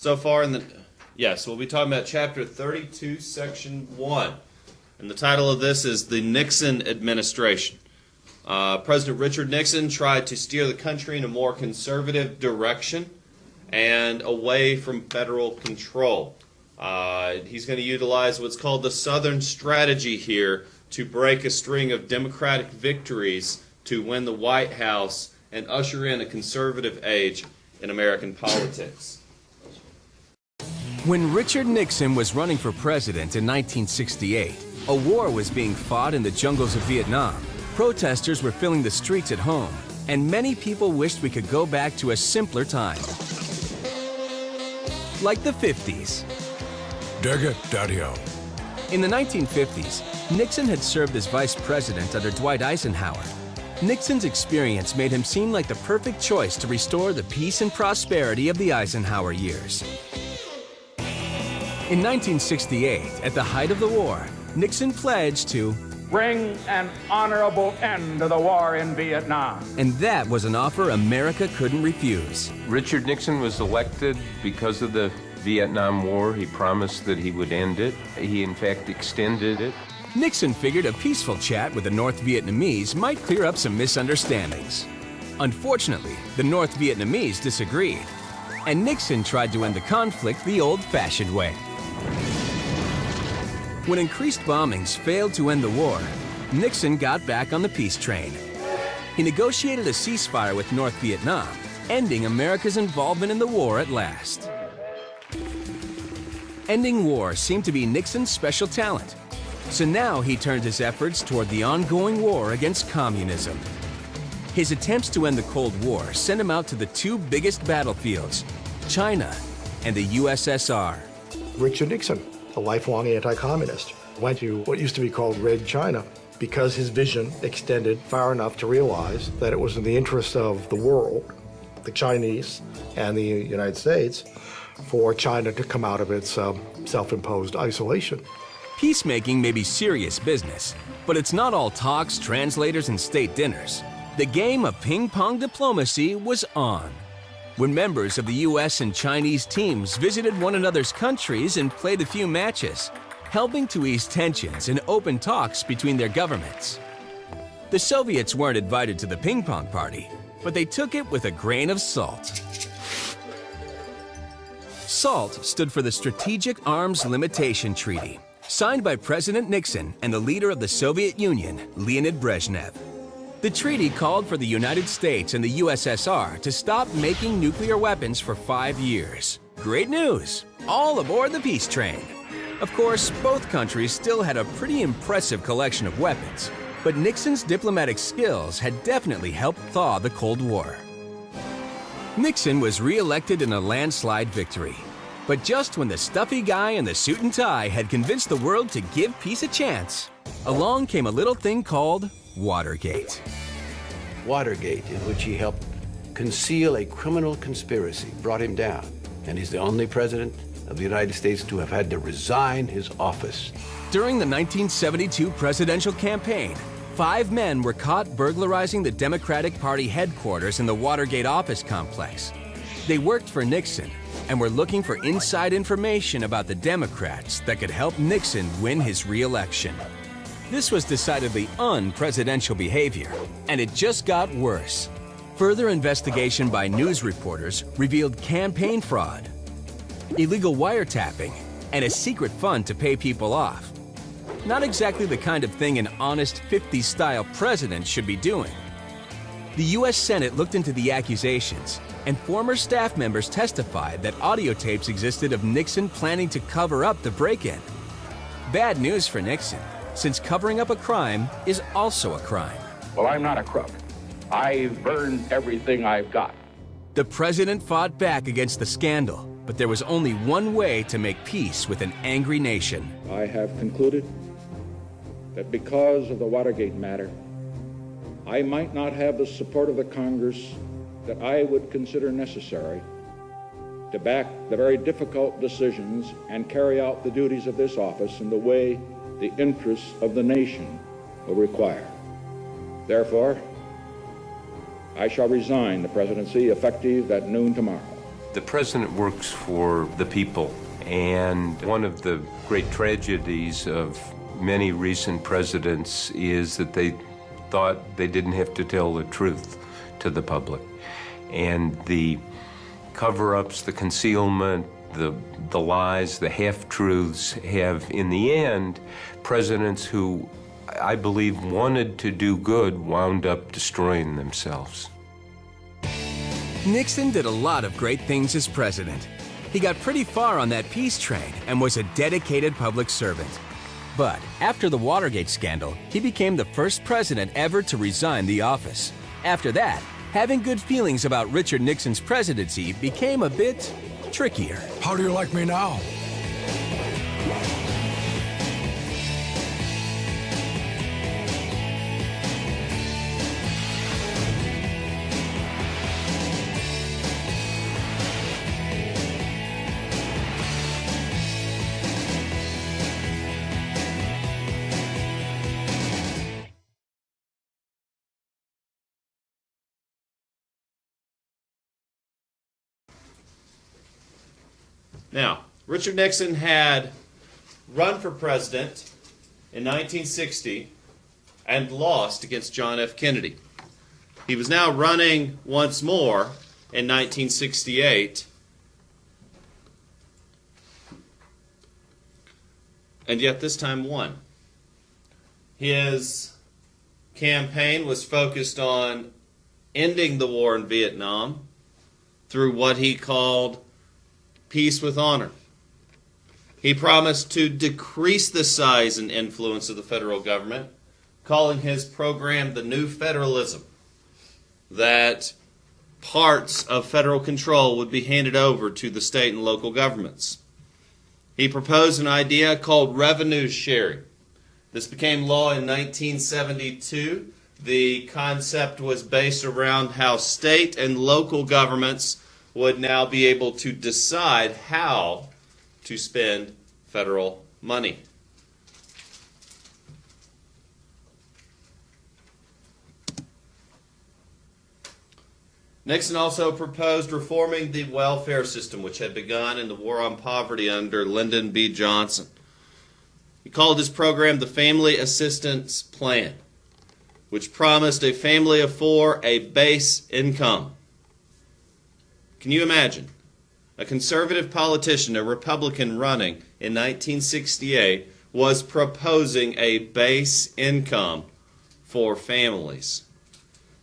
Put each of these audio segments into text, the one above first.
So far in the, yes, we'll be talking about Chapter 32, Section 1. And the title of this is the Nixon Administration. President Richard Nixon tried to steer the country in a more conservative direction and away from federal control. He's going to utilize what's called the Southern Strategy here to break a string of Democratic victories to win the White House and usher in a conservative age in American politics. When Richard Nixon was running for president in 1968, a war was being fought in the jungles of Vietnam. Protesters were filling the streets at home, and many people wished we could go back to a simpler time. Like the 50s. Dig it, Daddy-O. In the 1950s, Nixon had served as vice president under Dwight Eisenhower. Nixon's experience made him seem like the perfect choice to restore the peace and prosperity of the Eisenhower years. In 1968, at the height of the war, Nixon pledged to bring an honorable end to the war in Vietnam. And that was an offer America couldn't refuse. Richard Nixon was elected because of the Vietnam War. He promised that he would end it. He, in fact, extended it. Nixon figured a peaceful chat with the North Vietnamese might clear up some misunderstandings. Unfortunately, the North Vietnamese disagreed, and Nixon tried to end the conflict the old-fashioned way. When increased bombings failed to end the war, Nixon got back on the peace train. He negotiated a ceasefire with North Vietnam, ending America's involvement in the war at last. Ending war seemed to be Nixon's special talent, so now he turned his efforts toward the ongoing war against communism. His attempts to end the Cold War sent him out to the two biggest battlefields, China and the USSR. Richard Nixon, a lifelong anti-communist, went to what used to be called Red China because his vision extended far enough to realize that it was in the interest of the world, the Chinese and the United States, for China to come out of its self-imposed isolation. Peacemaking may be serious business, but it's not all talks, translators, and state dinners. The game of ping-pong diplomacy was on. When members of the U.S. and Chinese teams visited one another's countries and played a few matches, helping to ease tensions and open talks between their governments. The Soviets weren't invited to the ping-pong party, but they took it with a grain of salt. SALT stood for the Strategic Arms Limitation Treaty, signed by President Nixon and the leader of the Soviet Union, Leonid Brezhnev. The treaty called for the United States and the USSR to stop making nuclear weapons for 5 years. Great news! All aboard the peace train. Of course, both countries still had a pretty impressive collection of weapons, but Nixon's diplomatic skills had definitely helped thaw the Cold War. Nixon was re-elected in a landslide victory. But just when the stuffy guy in the suit and tie had convinced the world to give peace a chance, along came a little thing called Watergate. Watergate, in which he helped conceal a criminal conspiracy, brought him down. And he's the only president of the United States to have had to resign his office. During the 1972 presidential campaign, 5 men were caught burglarizing the Democratic Party headquarters in the Watergate office complex. They worked for Nixon and were looking for inside information about the Democrats that could help Nixon win his re-election. This was decidedly unpresidential behavior, and it just got worse. Further investigation by news reporters revealed campaign fraud, illegal wiretapping, and a secret fund to pay people off. Not exactly the kind of thing an honest 50s-style president should be doing. The U.S. Senate looked into the accusations, and former staff members testified that audio tapes existed of Nixon planning to cover up the break-in. Bad news for Nixon, since covering up a crime is also a crime. Well, I'm not a crook. I've burned everything I've got. The president fought back against the scandal, but there was only one way to make peace with an angry nation. I have concluded that because of the Watergate matter, I might not have the support of the Congress that I would consider necessary to back the very difficult decisions and carry out the duties of this office in the way the interests of the nation will require. Therefore, I shall resign the presidency effective at noon tomorrow. The president works for the people, and one of the great tragedies of many recent presidents is that they thought they didn't have to tell the truth to the public. And the cover-ups, the concealment, the lies, the half-truths have, in the end, presidents who I believe wanted to do good wound up destroying themselves. Nixon did a lot of great things as president. He got pretty far on that peace train and was a dedicated public servant. But after the Watergate scandal, he became the first president ever to resign the office. After that, having good feelings about Richard Nixon's presidency became a bit trickier. How do you like me now? Now, Richard Nixon had run for president in 1960 and lost against John F. Kennedy. He was now running once more in 1968, and yet this time won. His campaign was focused on ending the war in Vietnam through what he called peace with honor. He promised to decrease the size and influence of the federal government, calling his program the New Federalism, that parts of federal control would be handed over to the state and local governments. He proposed an idea called revenue sharing. This became law in 1972. The concept was based around how state and local governments would now be able to decide how to spend federal money. Nixon also proposed reforming the welfare system, which had begun in the War on Poverty under Lyndon B. Johnson. He called his program the Family Assistance Plan, which promised a family of four a base income. Can you imagine? A conservative politician, a Republican running in 1968, was proposing a base income for families.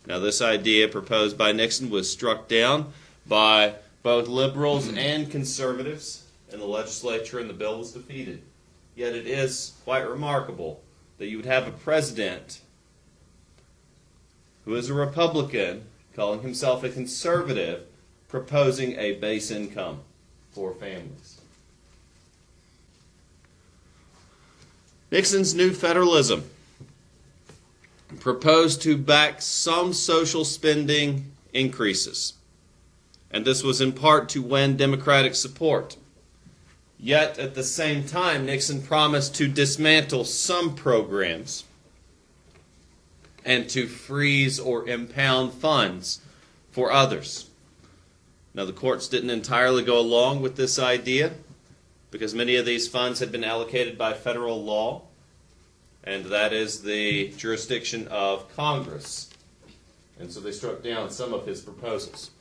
Now, this idea proposed by Nixon was struck down by both liberals and conservatives in the legislature, and the bill was defeated. Yet it is quite remarkable that you would have a president who is a Republican, calling himself a conservative, proposing a base income for families. Nixon's New Federalism proposed to back some social spending increases, and this was in part to win Democratic support. Yet, at the same time, Nixon promised to dismantle some programs and to freeze or impound funds for others. Now, the courts didn't entirely go along with this idea because many of these funds had been allocated by federal law, and that is the jurisdiction of Congress. And so they struck down some of his proposals.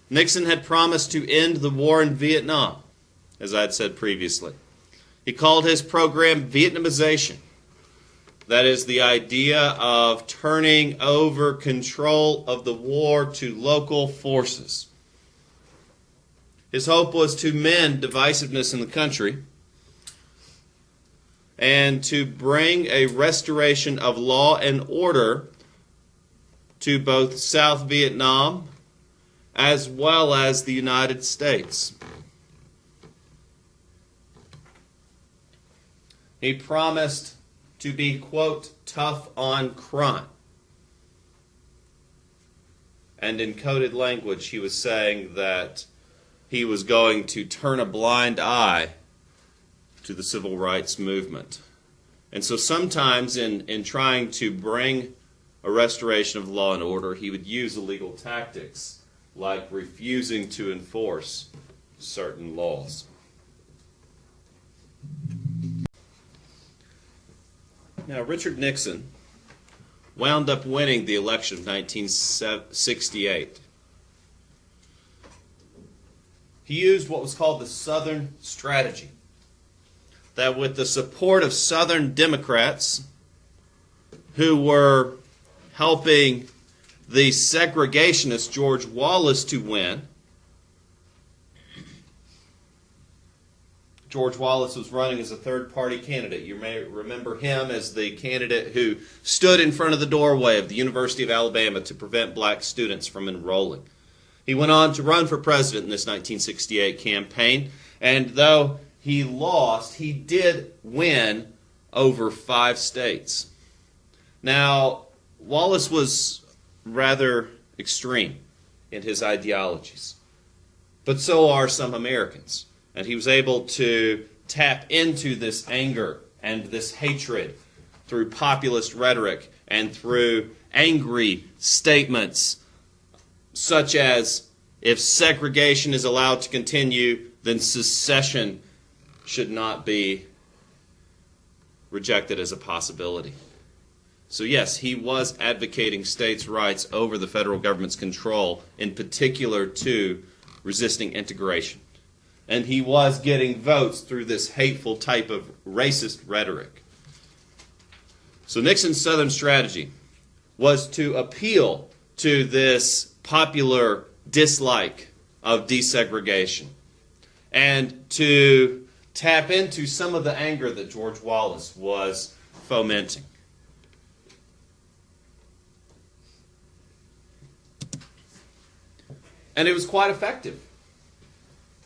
Nixon had promised to end the war in Vietnam, as I had said previously. He called his program Vietnamization. That is the idea of turning over control of the war to local forces. His hope was to mend divisiveness in the country and to bring a restoration of law and order to both South Vietnam as well as the United States. He promised to be, quote, tough on crime. And in coded language, he was saying that he was going to turn a blind eye to the civil rights movement. And so sometimes in trying to bring a restoration of law and order, he would use illegal tactics like refusing to enforce certain laws. Now, Richard Nixon wound up winning the election of 1968. He used what was called the Southern strategy, that with the support of Southern Democrats who were helping the segregationist George Wallace to win. George Wallace was running as a third-party candidate. You may remember him as the candidate who stood in front of the doorway of the University of Alabama to prevent black students from enrolling. He went on to run for president in this 1968 campaign, and though he lost, he did win over 5 states. Now, Wallace was rather extreme in his ideologies, but so are some Americans. And he was able to tap into this anger and this hatred through populist rhetoric and through angry statements such as, if segregation is allowed to continue, then secession should not be rejected as a possibility. So yes, he was advocating states' rights over the federal government's control, in particular to resisting integration. And he was getting votes through this hateful type of racist rhetoric. So Nixon's Southern strategy was to appeal to this popular dislike of desegregation and to tap into some of the anger that George Wallace was fomenting. And it was quite effective.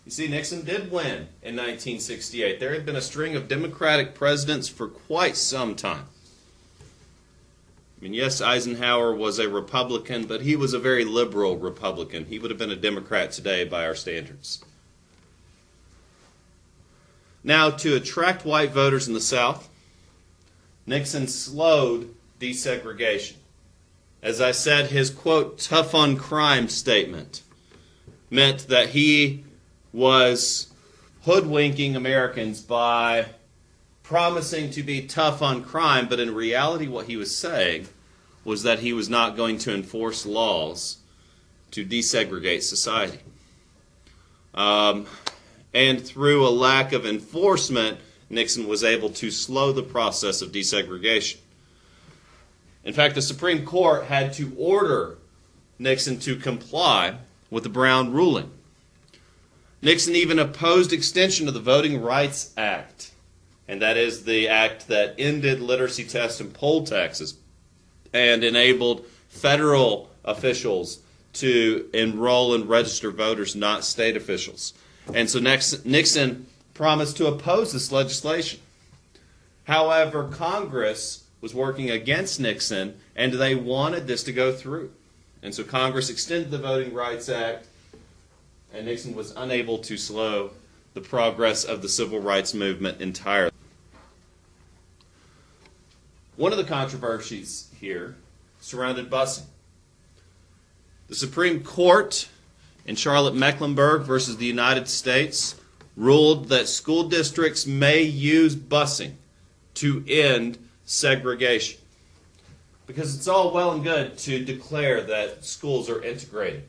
You see, Nixon did win in 1968. There had been a string of Democratic presidents for quite some time. I mean, yes, Eisenhower was a Republican, but he was a very liberal Republican. He would have been a Democrat today by our standards. Now, to attract white voters in the South, Nixon slowed desegregation. As I said, his, quote, tough on crime statement meant that he was hoodwinking Americans by promising to be tough on crime, but in reality what he was saying was that he was not going to enforce laws to desegregate society. And through a lack of enforcement, Nixon was able to slow the process of desegregation. In fact, the Supreme Court had to order Nixon to comply with the Brown ruling. Nixon even opposed extension of the Voting Rights Act, and that is the act that ended literacy tests and poll taxes and enabled federal officials to enroll and register voters, not state officials. And so Nixon promised to oppose this legislation. However, Congress was working against Nixon, and they wanted this to go through. And so Congress extended the Voting Rights Act, and Nixon was unable to slow the progress of the civil rights movement entirely. One of the controversies here surrounded busing. The Supreme Court in Charlotte-Mecklenburg versus the United States ruled that school districts may use busing to end segregation. Because it's all well and good to declare that schools are integrated.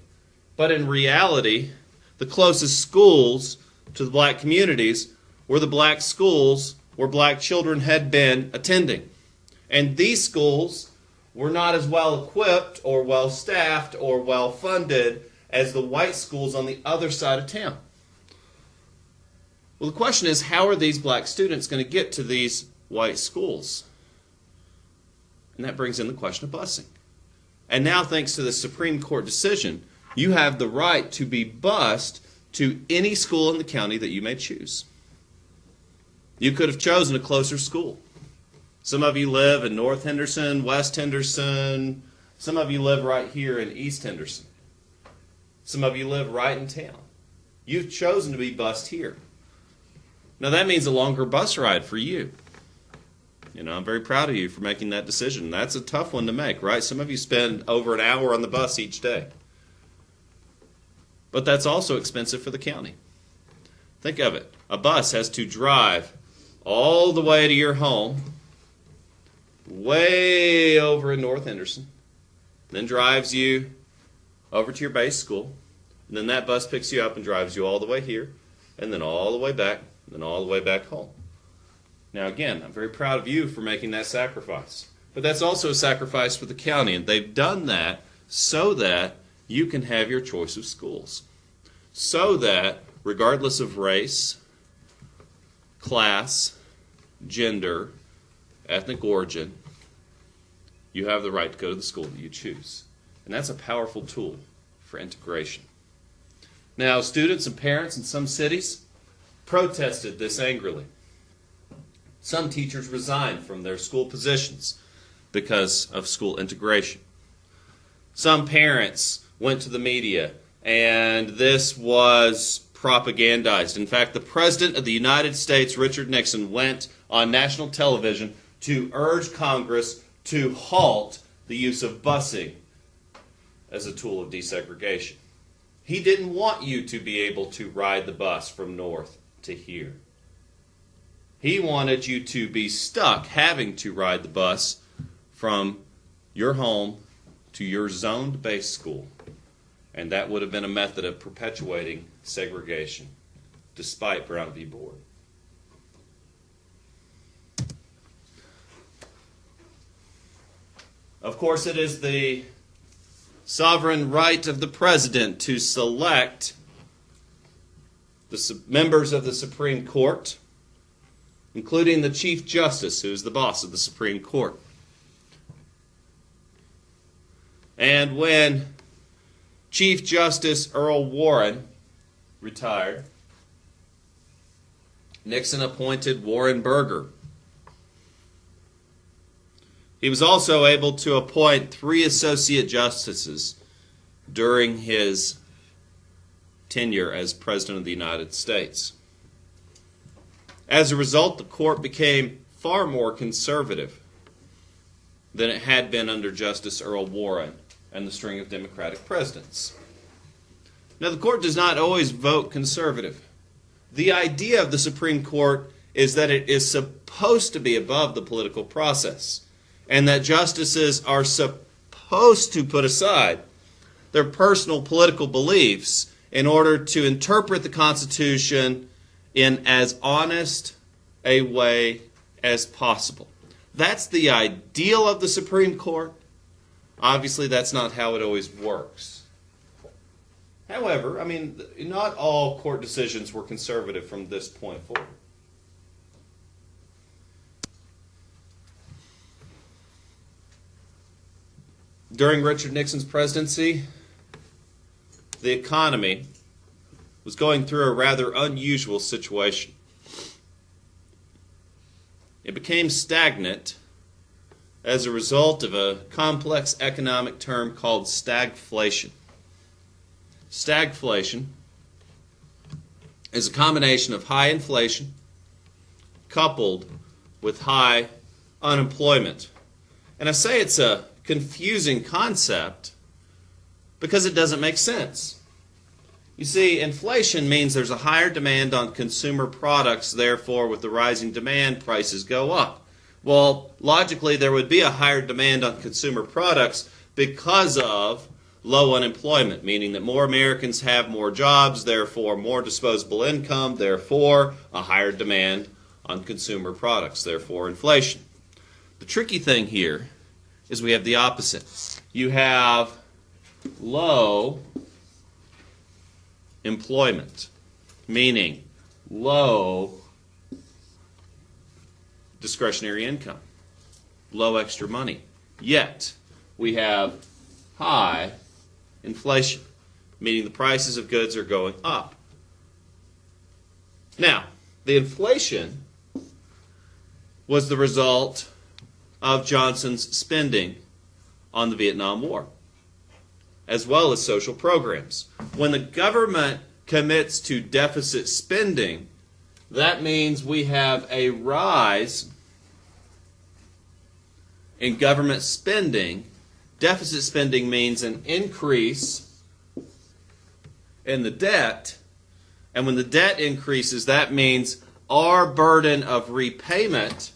But in reality, the closest schools to the black communities were the black schools where black children had been attending. And these schools were not as well equipped or well staffed or well funded as the white schools on the other side of town. Well, the question is, how are these black students going to get to these white schools? And that brings in the question of busing. And now, thanks to the Supreme Court decision, you have the right to be bused to any school in the county that you may choose. You could have chosen a closer school. Some of you live in North Henderson, West Henderson. Some of you live right here in East Henderson. Some of you live right in town. You've chosen to be bused here. Now that means a longer bus ride for you. You know, I'm very proud of you for making that decision. That's a tough one to make, right? Some of you spend over an hour on the bus each day. But that's also expensive for the county. Think of it. A bus has to drive all the way to your home, way over in North Henderson, then drives you over to your base school, and then that bus picks you up and drives you all the way here, and then all the way back, and then all the way back home. Now again, I'm very proud of you for making that sacrifice. But that's also a sacrifice for the county, and they've done that so that you can have your choice of schools. So that, regardless of race, class, gender, ethnic origin, you have the right to go to the school that you choose. And that's a powerful tool for integration. Now, students and parents in some cities protested this angrily. Some teachers resigned from their school positions because of school integration. Some parents went to the media, and this was propagandized. In fact, the President of the United States, Richard Nixon, went on national television to urge Congress to halt the use of busing as a tool of desegregation. He didn't want you to be able to ride the bus from north to here. He wanted you to be stuck having to ride the bus from your home to your zoned base school. And that would have been a method of perpetuating segregation, despite Brown v. Board. Of course, it is the sovereign right of the President to select the members of the Supreme Court, including the Chief Justice, who is the boss of the Supreme Court. And when Chief Justice Earl Warren retired, Nixon appointed Warren Burger. He was also able to appoint 3 associate justices during his tenure as President of the United States. As a result, the court became far more conservative than it had been under Justice Earl Warren and the string of Democratic presidents. Now, the court does not always vote conservative. The idea of the Supreme Court is that it is supposed to be above the political process, and that justices are supposed to put aside their personal political beliefs in order to interpret the Constitution in as honest a way as possible. That's the ideal of the Supreme Court. Obviously, that's not how it always works. However, not all court decisions were conservative from this point forward. During Richard Nixon's presidency, the economy was going through a rather unusual situation. It became stagnant as a result of a complex economic term called stagflation. Stagflation is a combination of high inflation coupled with high unemployment. And I say it's a confusing concept because it doesn't make sense. You see, inflation means there's a higher demand on consumer products, therefore with the rising demand, prices go up. Well, logically, there would be a higher demand on consumer products because of low unemployment, meaning that more Americans have more jobs, therefore more disposable income, therefore a higher demand on consumer products, therefore inflation. The tricky thing here is we have the opposite. You have low employment, meaning low discretionary income, low extra money. Yet, we have high inflation, meaning the prices of goods are going up. Now, the inflation was the result of Johnson's spending on the Vietnam War, as well as social programs. When the government commits to deficit spending, that means we have a rise in government spending. Deficit spending means an increase in the debt. And when the debt increases, that means our burden of repayment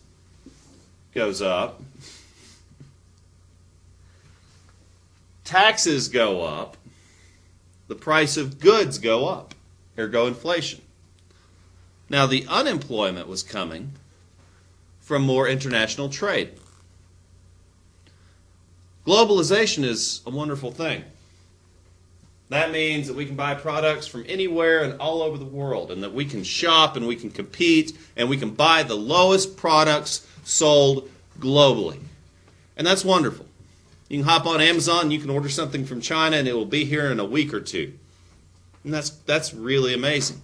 goes up. Taxes go up. The price of goods go up. Ergo inflation. Now, the unemployment was coming from more international trade. Globalization is a wonderful thing. That means that we can buy products from anywhere and all over the world, and that we can shop and we can compete and we can buy the lowest products sold globally. And that's wonderful. You can hop on Amazon and you can order something from China and it will be here in a week or two. And that's really amazing.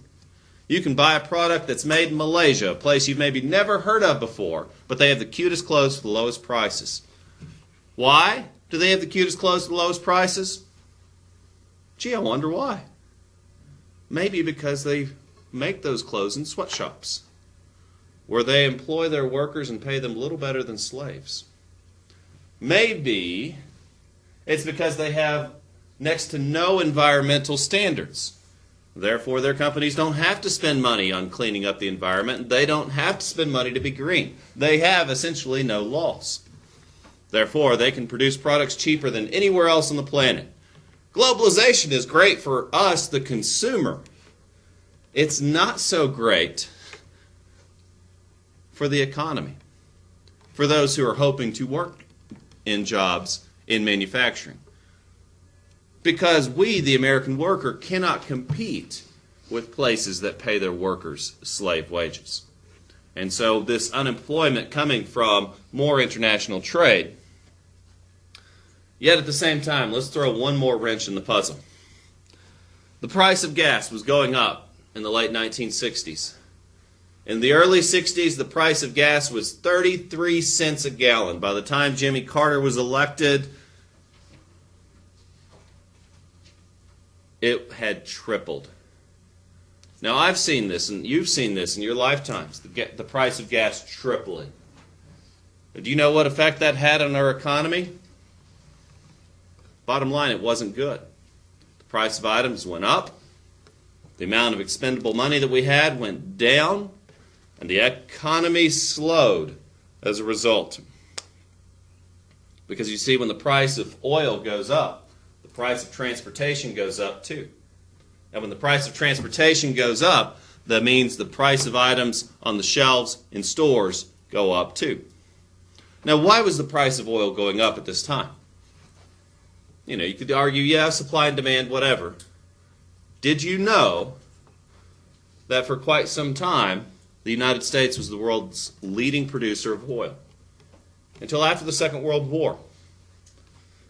You can buy a product that's made in Malaysia, a place you've maybe never heard of before, but they have the cutest clothes for the lowest prices. Why do they have the cutest clothes for the lowest prices? Gee, I wonder why. Maybe because they make those clothes in sweatshops, where they employ their workers and pay them a little better than slaves. Maybe it's because they have next to no environmental standards. Therefore, their companies don't have to spend money on cleaning up the environment. They don't have to spend money to be green. They have essentially no laws. Therefore, they can produce products cheaper than anywhere else on the planet. Globalization is great for us, the consumer. It's not so great for the economy, for those who are hoping to work in jobs in manufacturing. Because we, the American worker, cannot compete with places that pay their workers slave wages. And so this unemployment coming from more international trade. Yet at the same time, let's throw one more wrench in the puzzle. The price of gas was going up in the late 1960s. In the early 60s, the price of gas was 33 cents a gallon. By the time Jimmy Carter was elected, it had tripled. Now, I've seen this, and you've seen this in your lifetimes, the price of gas tripling. Do you know what effect that had on our economy? Bottom line, it wasn't good. The price of items went up, the amount of expendable money that we had went down, and the economy slowed as a result. Because you see, when the price of oil goes up, the price of transportation goes up too. And when the price of transportation goes up, that means the price of items on the shelves in stores go up too. Now, why was the price of oil going up at this time? You know, you could argue, yeah, supply and demand, whatever. Did you know that for quite some time, the United States was the world's leading producer of oil? Until after the Second World War.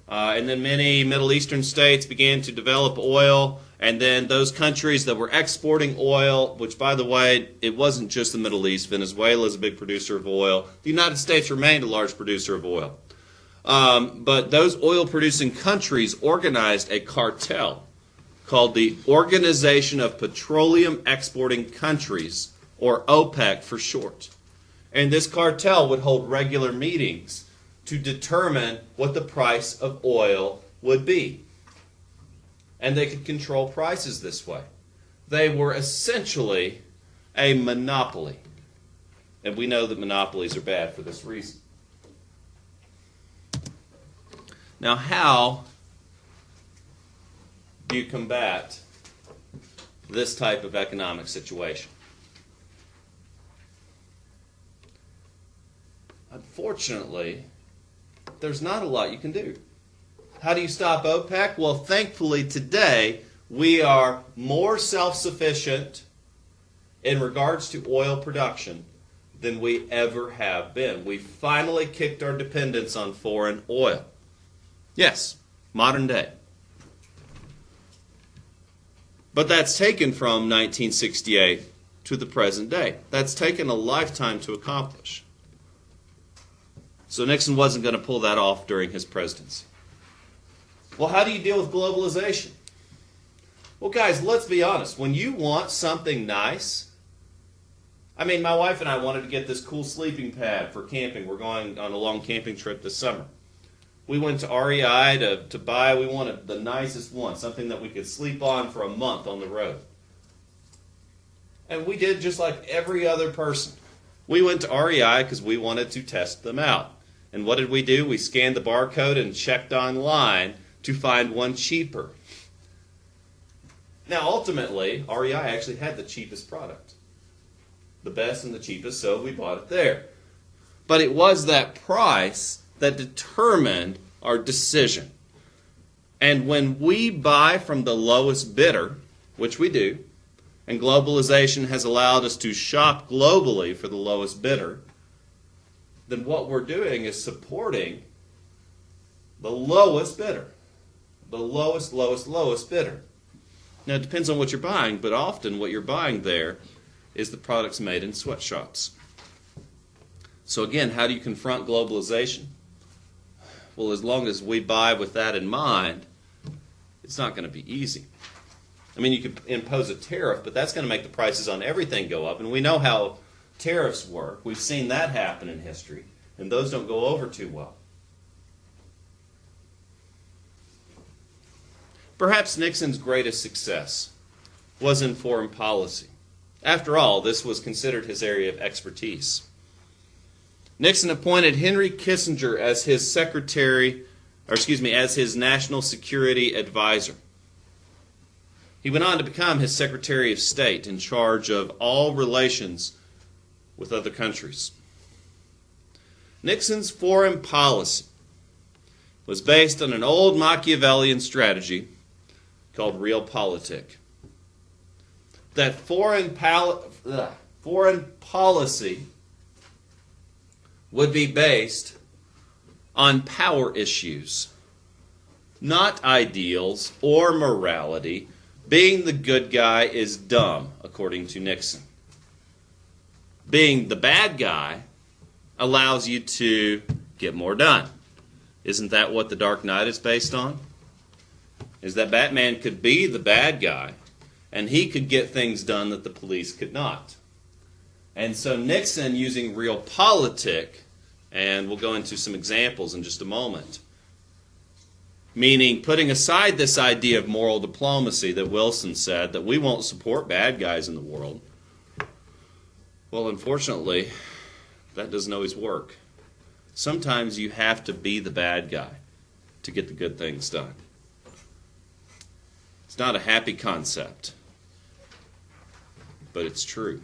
And then many Middle Eastern states began to develop oil, and then those countries that were exporting oil, which, by the way, it wasn't just the Middle East. Venezuela is a big producer of oil. The United States remained a large producer of oil. But those oil-producing countries organized a cartel called the Organization of Petroleum Exporting Countries, or OPEC for short. And this cartel would hold regular meetings to determine what the price of oil would be. And they could control prices this way. They were essentially a monopoly. And we know that monopolies are bad for this reason. Now, how do you combat this type of economic situation? Unfortunately, there's not a lot you can do. How do you stop OPEC? Well, thankfully today we are more self-sufficient in regards to oil production than we ever have been. We finally kicked our dependence on foreign oil. Yes, modern day. But that's taken from 1968 to the present day. That's taken a lifetime to accomplish. So Nixon wasn't going to pull that off during his presidency. Well, how do you deal with globalization? Well, guys, let's be honest. When you want something nice, I mean, my wife and I wanted to get this cool sleeping pad for camping. We're going on a long camping trip this summer. We went to REI to buy, we wanted the nicest one, something that we could sleep on for a month on the road. And we did just like every other person. We went to REI because we wanted to test them out. And what did we do? We scanned the barcode and checked online to find one cheaper. Now, ultimately, REI actually had the cheapest product. The best and the cheapest, so we bought it there. But it was that price that determined our decision. And when we buy from the lowest bidder, which we do, and globalization has allowed us to shop globally for the lowest bidder, then what we're doing is supporting the lowest bidder. The lowest bidder. Now, it depends on what you're buying, but often what you're buying there is the products made in sweatshops. So again, how do you confront globalization? Well, as long as we buy with that in mind, it's not going to be easy. I mean, you could impose a tariff, but that's going to make the prices on everything go up. And we know how tariffs work. We've seen that happen in history, and those don't go over too well. Perhaps Nixon's greatest success was in foreign policy. After all, this was considered his area of expertise. Nixon appointed Henry Kissinger as his as his national security advisor. He went on to become his Secretary of State in charge of all relations with other countries. Nixon's foreign policy was based on an old Machiavellian strategy called realpolitik. That foreign policy would be based on power issues, not ideals or morality. Being the good guy is dumb, according to Nixon. Being the bad guy allows you to get more done. Isn't that what The Dark Knight is based on? Is that Batman could be the bad guy, and he could get things done that the police could not. And so Nixon, using realpolitik, and we'll go into some examples in just a moment, meaning putting aside this idea of moral diplomacy that Wilson said, that we won't support bad guys in the world. Well, unfortunately, that doesn't always work. Sometimes you have to be the bad guy to get the good things done. It's not a happy concept, but it's true.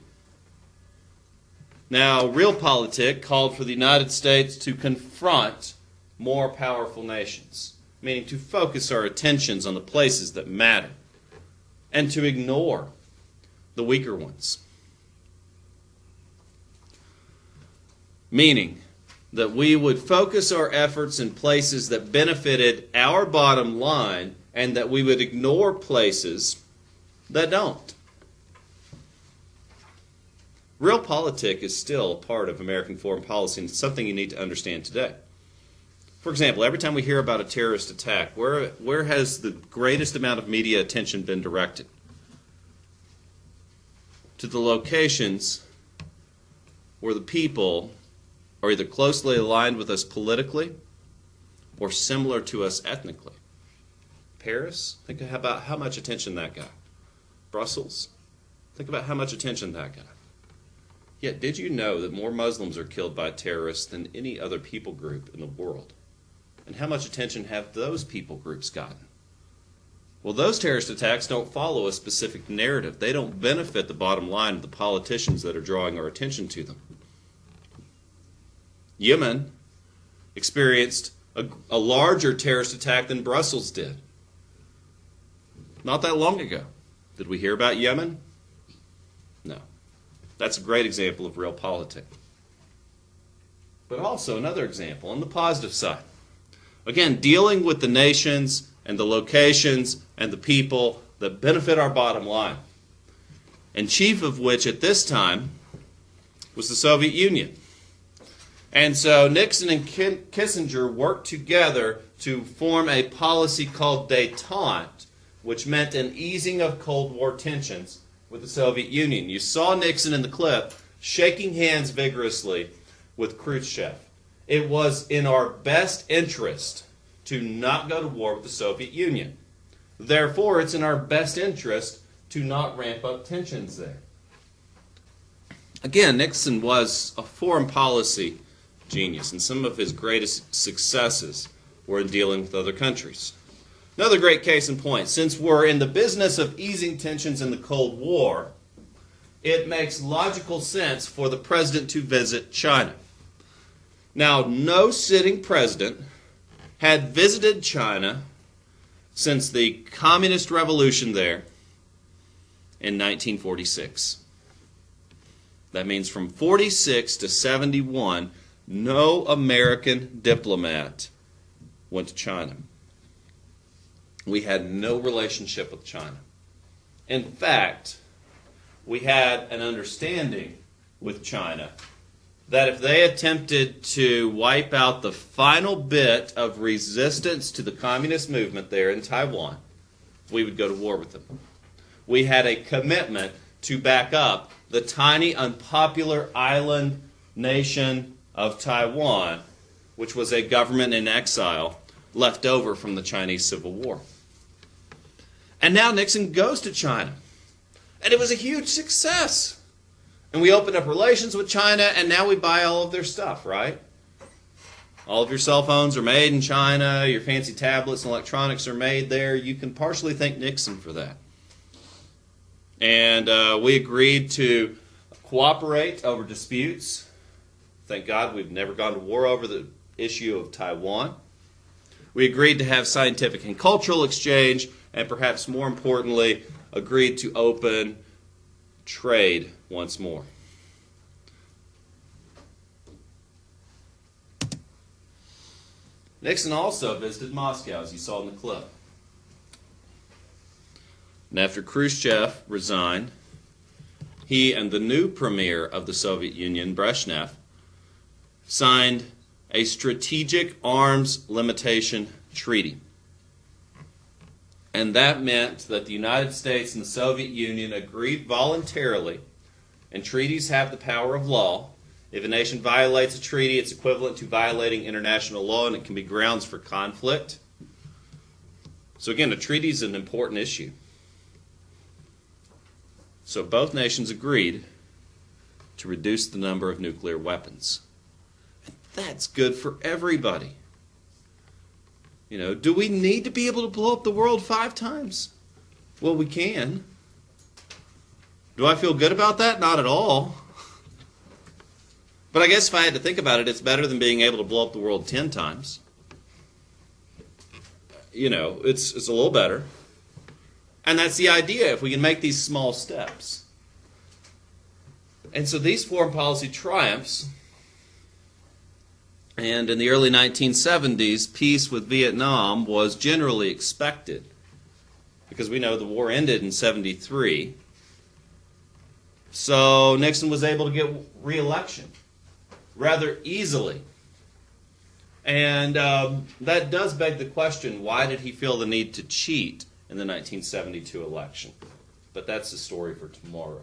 Now, realpolitik called for the United States to confront more powerful nations, meaning to focus our attentions on the places that matter and to ignore the weaker ones. Meaning that we would focus our efforts in places that benefited our bottom line and that we would ignore places that don't. Realpolitik is still a part of American foreign policy, and it's something you need to understand today. For example, every time we hear about a terrorist attack, where has the greatest amount of media attention been directed? To the locations where the people are either closely aligned with us politically or similar to us ethnically. Paris, think about how much attention that got. Brussels, think about how much attention that got. Yet, did you know that more Muslims are killed by terrorists than any other people group in the world? And how much attention have those people groups gotten? Well, those terrorist attacks don't follow a specific narrative. They don't benefit the bottom line of the politicians that are drawing our attention to them. Yemen experienced a larger terrorist attack than Brussels did. Not that long ago. Did we hear about Yemen? No. That's a great example of realpolitik. But also another example on the positive side. Again, dealing with the nations and the locations and the people that benefit our bottom line. And chief of which at this time was the Soviet Union. And so Nixon and Kissinger worked together to form a policy called détente, which meant an easing of Cold War tensions with the Soviet Union. You saw Nixon in the clip shaking hands vigorously with Khrushchev. It was in our best interest to not go to war with the Soviet Union. Therefore, it's in our best interest to not ramp up tensions there. Again, Nixon was a foreign policy genius, and some of his greatest successes were in dealing with other countries. Another great case in point, since we're in the business of easing tensions in the Cold War, it makes logical sense for the president to visit China. Now, no sitting president had visited China since the communist revolution there in 1946. That means from 46 to 71, no American diplomat went to China. We had no relationship with China. In fact, we had an understanding with China that if they attempted to wipe out the final bit of resistance to the communist movement there in Taiwan, we would go to war with them. We had a commitment to back up the tiny, unpopular island nation of Taiwan, which was a government in exile left over from the Chinese Civil War. And now Nixon goes to China. And it was a huge success. And we opened up relations with China, and now we buy all of their stuff, right? All of your cell phones are made in China, your fancy tablets and electronics are made there. You can partially thank Nixon for that. And we agreed to cooperate over disputes. Thank God we've never gone to war over the issue of Taiwan. We agreed to have scientific and cultural exchange, and perhaps more importantly, agreed to open trade once more. Nixon also visited Moscow, as you saw in the clip. And after Khrushchev resigned, he and the new premier of the Soviet Union, Brezhnev, signed a strategic arms limitation treaty. And that meant that the United States and the Soviet Union agreed voluntarily, and treaties have the power of law. If a nation violates a treaty, it's equivalent to violating international law, and it can be grounds for conflict. So again, a treaty is an important issue. So both nations agreed to reduce the number of nuclear weapons. And that's good for everybody. You know, do we need to be able to blow up the world 5 times? Well, we can. Do I feel good about that? Not at all. But I guess if I had to think about it, it's better than being able to blow up the world 10 times. You know, it's a little better. And that's the idea, if we can make these small steps. And so these foreign policy triumphs, and in the early 1970s, peace with Vietnam was generally expected, because we know the war ended in 73. So Nixon was able to get re-election rather easily. And that does beg the question, why did he feel the need to cheat in the 1972 election? But that's the story for tomorrow.